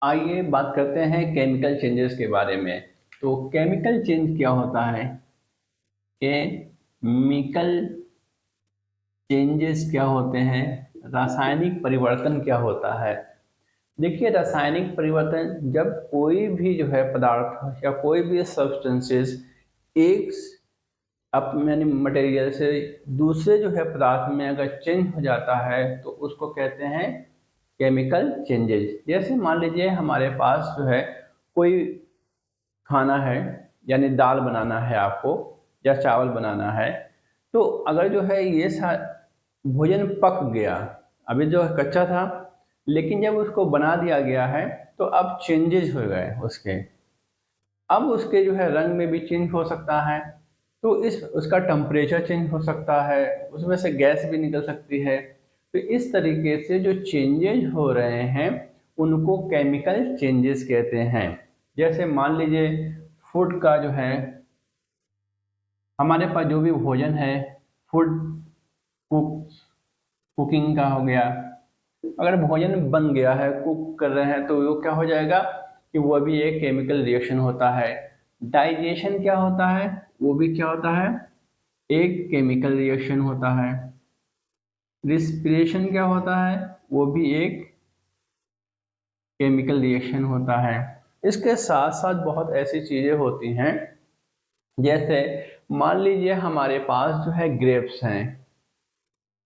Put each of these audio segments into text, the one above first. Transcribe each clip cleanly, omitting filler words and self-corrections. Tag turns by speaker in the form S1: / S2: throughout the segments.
S1: आइए बात करते हैं केमिकल चेंजेस के बारे में। तो केमिकल चेंज क्या होता है? केमिकल चेंजेस क्या होते हैं? रासायनिक परिवर्तन क्या होता है? देखिए, रासायनिक परिवर्तन जब कोई भी जो है पदार्थ या कोई भी सब्सटेंसेस एक यानी मटेरियल से दूसरे जो है पदार्थ में अगर चेंज हो जाता है तो उसको कहते हैं केमिकल चेंजेस। जैसे मान लीजिए हमारे पास जो है कोई खाना है, यानी दाल बनाना है आपको या चावल बनाना है। तो अगर जो है ये भोजन पक गया, अभी जो कच्चा था, लेकिन जब उसको बना दिया गया है तो अब चेंजेस हो गए उसके। अब उसके जो है रंग में भी चेंज हो सकता है, तो इस उसका टेम्परेचर चेंज हो सकता है, उसमें से गैस भी निकल सकती है। तो इस तरीके से जो चेंजेस हो रहे हैं उनको केमिकल चेंजेस कहते हैं। जैसे मान लीजिए फूड का जो है, हमारे पास जो भी भोजन है, फूड कुक कुकिंग का हो गया। अगर भोजन बन गया है, कुक कर रहे हैं, तो वो क्या हो जाएगा कि वो भी एक केमिकल रिएक्शन होता है। डाइजेशन क्या होता है? वो भी क्या होता है? एक केमिकल रिएक्शन होता है। रिस्पिरेशन क्या होता है? वो भी एक केमिकल रिएक्शन होता है। इसके साथ साथ बहुत ऐसी चीज़ें होती हैं, जैसे मान लीजिए हमारे पास जो है ग्रेप्स हैं।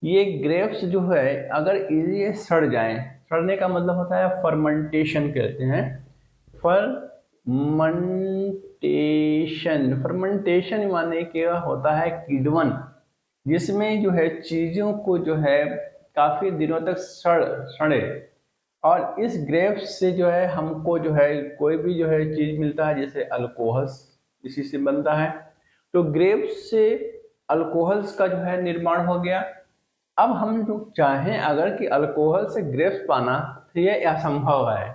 S1: ये ग्रेप्स जो है अगर ये सड़ जाएं, सड़ने का मतलब होता है फर्मेंटेशन कहते हैं। फर्मेंटेशन फर्मेंटेशन माने क्या होता है? किण्वन, जिसमें जो है चीज़ों को जो है काफ़ी दिनों तक सड़े। और इस ग्रेप्स से जो है हमको जो है कोई भी जो है चीज़ मिलता है, जैसे अल्कोहल्स इसी से बनता है। तो ग्रेप्स से अल्कोहल्स का जो है निर्माण हो गया। अब हम लोग चाहें अगर कि अल्कोहल से ग्रेप्स पाना, तो ये असंभव है।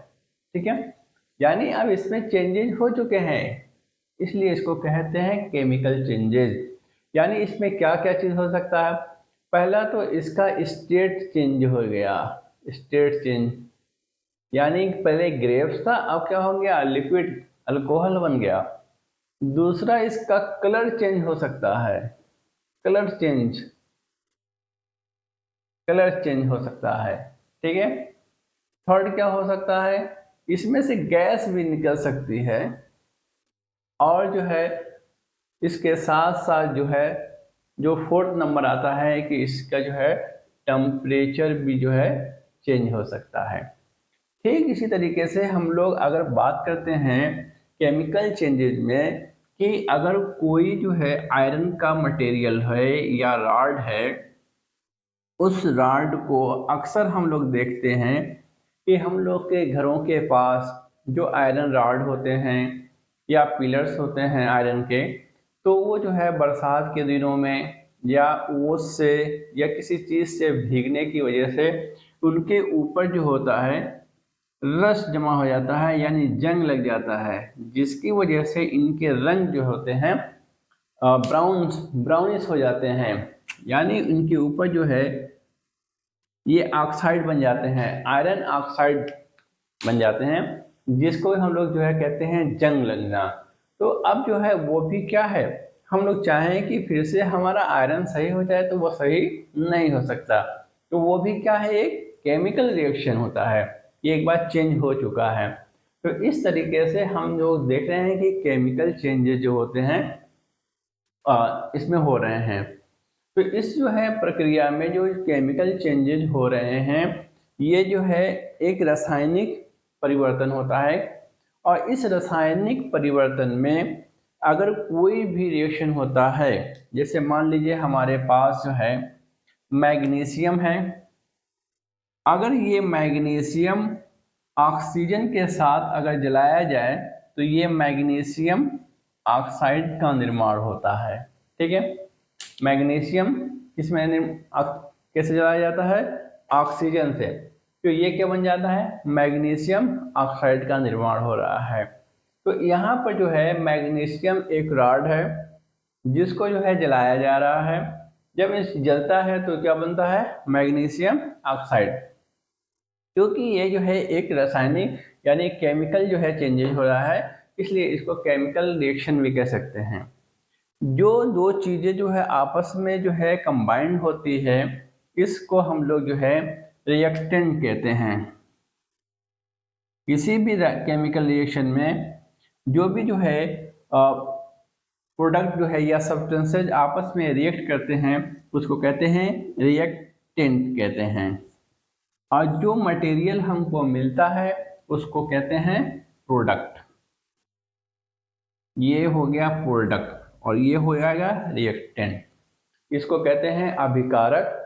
S1: ठीक है, यानी अब इसमें चेंजेस हो चुके हैं, इसलिए इसको कहते हैं केमिकल चेंजेस। यानी इसमें क्या क्या चीज़ हो सकता है? पहला तो इसका स्टेट चेंज हो गया। स्टेट चेंज यानी पहले ग्रेप्स था, अब क्या हो गया? लिक्विड अल्कोहल बन गया। दूसरा, इसका कलर चेंज हो सकता है। कलर चेंज कलर चेंज हो सकता है। ठीक है। थर्ड क्या हो सकता है? इसमें से गैस भी निकल सकती है। और जो है इसके साथ साथ जो है, जो फोर्थ नंबर आता है कि इसका जो है टेम्परेचर भी जो है चेंज हो सकता है। ठीक इसी तरीके से हम लोग अगर बात करते हैं केमिकल चेंजेस में, कि अगर कोई जो है आयरन का मटेरियल है या रॉड है, उस रॉड को अक्सर हम लोग देखते हैं कि हम लोग के घरों के पास जो आयरन रॉड होते हैं या पिलर्स होते हैं आयरन के, तो वो जो है बरसात के दिनों में या ओस से या किसी चीज़ से भीगने की वजह से उनके ऊपर जो होता है रस जमा हो जाता है, यानी जंग लग जाता है, जिसकी वजह से इनके रंग जो होते हैं ब्राउनिश हो जाते हैं। यानी इनके ऊपर जो है ये ऑक्साइड बन जाते हैं, आयरन ऑक्साइड बन जाते हैं, जिसको हम लोग जो है कहते हैं जंग लगना। तो अब जो है वो भी क्या है, हम लोग चाहें कि फिर से हमारा आयरन सही हो जाए तो वो सही नहीं हो सकता। तो वो भी क्या है? एक केमिकल रिएक्शन होता है, ये एक बार चेंज हो चुका है। तो इस तरीके से हम लोग देख रहे हैं कि केमिकल चेंजेस जो होते हैं इसमें हो रहे हैं। तो इस जो है प्रक्रिया में जो केमिकल चेंजेज हो रहे हैं, ये जो है एक रासायनिक परिवर्तन होता है। और इस रासायनिक परिवर्तन में अगर कोई भी रिएक्शन होता है, जैसे मान लीजिए हमारे पास जो है मैग्नीशियम है। अगर ये मैग्नीशियम ऑक्सीजन के साथ अगर जलाया जाए तो ये मैग्नीशियम ऑक्साइड का निर्माण होता है। ठीक है। मैग्नीशियम किसमें कैसे जलाया जाता है? ऑक्सीजन से। तो ये क्या बन जाता है? मैग्नीशियम ऑक्साइड का निर्माण हो रहा है। तो यहाँ पर जो है मैग्नीशियम एक रॉड है, जिसको जो है जलाया जा रहा है। जब इस जलता है तो क्या बनता है? Magnesium oxide. क्योंकि ये जो है एक रासायनिक यानी केमिकल जो है चेंजेस हो रहा है, इसलिए इसको केमिकल रिएक्शन भी कह सकते हैं। जो दो चीज़ें जो है आपस में जो है कंबाइंड होती है, इसको हम लोग जो है रिएक्टेंट कहते हैं। किसी भी केमिकल रिएक्शन में जो भी जो है प्रोडक्ट जो है या सब्सटेंसेज आपस में रिएक्ट करते हैं, उसको कहते हैं रिएक्टेंट कहते हैं। और जो मटेरियल हमको मिलता है उसको कहते हैं प्रोडक्ट। ये हो गया प्रोडक्ट और ये हो जाएगा रिएक्टेंट। इसको कहते हैं अभिकारक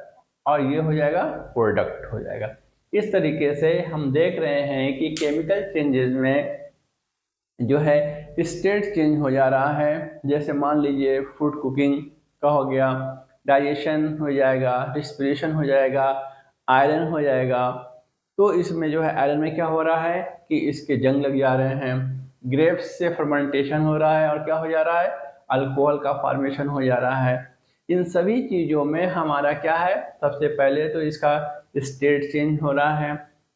S1: और ये हो जाएगा प्रोडक्ट हो जाएगा। इस तरीके से हम देख रहे हैं कि केमिकल चेंजेस में जो है स्टेट चेंज हो जा रहा है। जैसे मान लीजिए फूड कुकिंग का हो गया, डाइजेशन हो जाएगा, रिस्पिरेशन हो जाएगा, आयरन हो जाएगा। तो इसमें जो है आयरन में क्या हो रहा है कि इसके जंग लग जा रहे हैं। ग्रेप्स से फर्मेंटेशन हो रहा है और क्या हो जा रहा है, अल्कोहल का फॉर्मेशन हो जा रहा है। इन सभी चीज़ों में हमारा क्या है, सबसे पहले तो इसका स्टेट चेंज हो रहा है,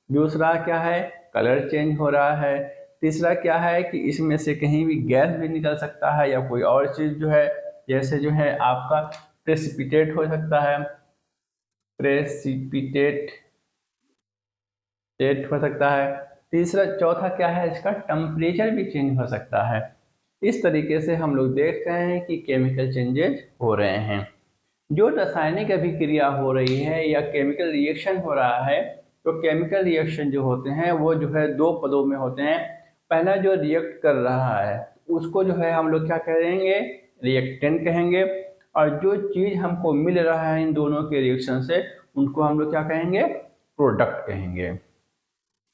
S1: दूसरा क्या है कलर चेंज हो रहा है, तीसरा क्या है कि इसमें से कहीं भी गैस भी निकल सकता है या कोई और चीज़ जो है, जैसे जो है आपका प्रेसिपिटेट हो सकता है, प्रेसिपिटेट हो सकता है। तीसरा चौथा क्या है, इसका टेम्परेचर भी चेंज हो सकता है। इस तरीके से हम लोग देख रहे हैं कि केमिकल चेंजेस हो रहे हैं। जो रासायनिक अभिक्रिया हो रही है या केमिकल रिएक्शन हो रहा है, तो केमिकल रिएक्शन जो होते हैं वो जो है दो पदों में होते हैं। पहला जो रिएक्ट कर रहा है उसको जो है हम लोग क्या कहेंगे, रिएक्टेंट कहेंगे। और जो चीज़ हमको मिल रहा है इन दोनों के रिएक्शन से, उनको हम लोग क्या कहेंगे, प्रोडक्ट कहेंगे।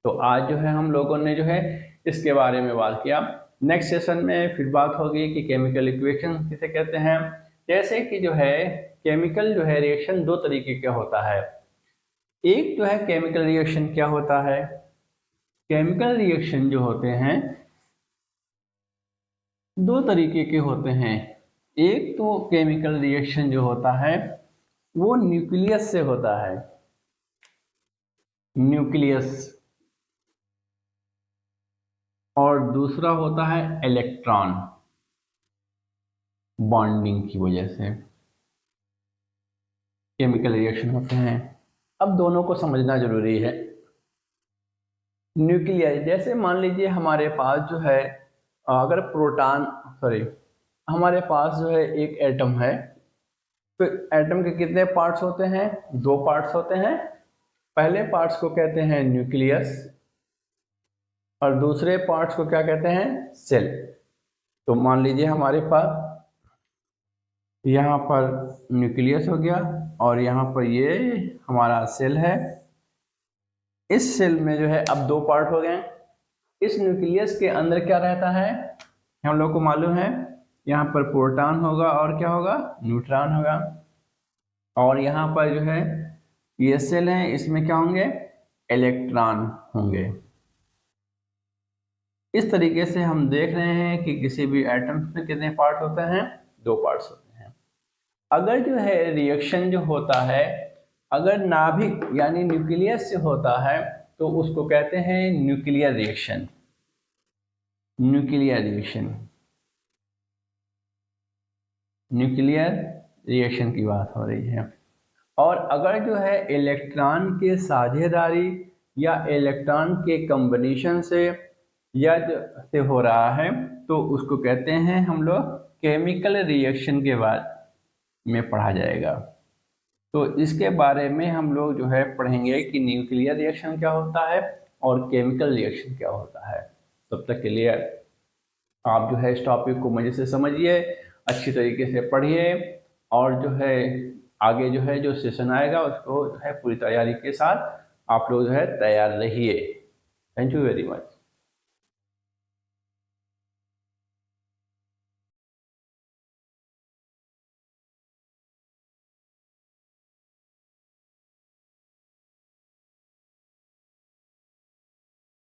S1: तो आज जो है हम लोगों ने जो है इसके बारे में बात किया। नेक्स्ट सेशन में फिर बात होगी कि केमिकल इक्वेशन किसे कहते हैं। जैसे कि जो है केमिकल जो है रिएक्शन दो तरीके का होता है। एक जो है केमिकल रिएक्शन क्या होता है, केमिकल रिएक्शन जो होते हैं दो तरीके के होते हैं। एक तो केमिकल रिएक्शन जो होता है वो न्यूक्लियस से होता है, न्यूक्लियस, और दूसरा होता है इलेक्ट्रॉन बॉन्डिंग की वजह से केमिकल रिएक्शन होते हैं। अब दोनों को समझना जरूरी है। न्यूक्लियर, जैसे मान लीजिए हमारे पास जो है अगर हमारे पास जो है एक एटम है, तो एटम के कितने पार्ट्स होते हैं, दो पार्ट्स होते हैं। पहले पार्ट्स को कहते हैं न्यूक्लियस और दूसरे पार्ट्स को क्या कहते हैं, सेल। तो मान लीजिए हमारे पास यहाँ पर न्यूक्लियस हो गया और यहाँ पर ये हमारा सेल है। इस सेल में जो है अब दो पार्ट हो गए। इस न्यूक्लियस के अंदर क्या रहता है, हम लोग को मालूम है, यहाँ पर प्रोटॉन होगा और क्या होगा, न्यूट्रॉन होगा। और यहाँ पर जो है ये सेल है, इसमें क्या होंगे, इलेक्ट्रॉन होंगे। इस तरीके से हम देख रहे हैं कि किसी भी एटम में कितने पार्ट होते हैं, दो पार्ट्स होते हैं। अगर जो है रिएक्शन जो होता है अगर नाभिक यानी न्यूक्लियस से होता है तो उसको कहते हैं nuclear reaction. Nuclear reaction, nuclear reaction की बात हो रही है। और अगर जो है इलेक्ट्रॉन के साझेदारी या इलेक्ट्रॉन के कॉम्बिनेशन से या से हो रहा है तो उसको कहते हैं हम लोग केमिकल रिएक्शन के बाद में पढ़ा जाएगा। तो इसके बारे में हम लोग जो है पढ़ेंगे कि न्यूक्लियर रिएक्शन क्या होता है और केमिकल रिएक्शन क्या होता है। तब तक के लिए आप जो है इस टॉपिक को मज़े से समझिए, अच्छी तरीके से पढ़िए और जो है आगे जो है जो सेशन आएगा उसको जो है पूरी तैयारी के साथ आप लोग जो है तैयार रहिए। Thank you very much.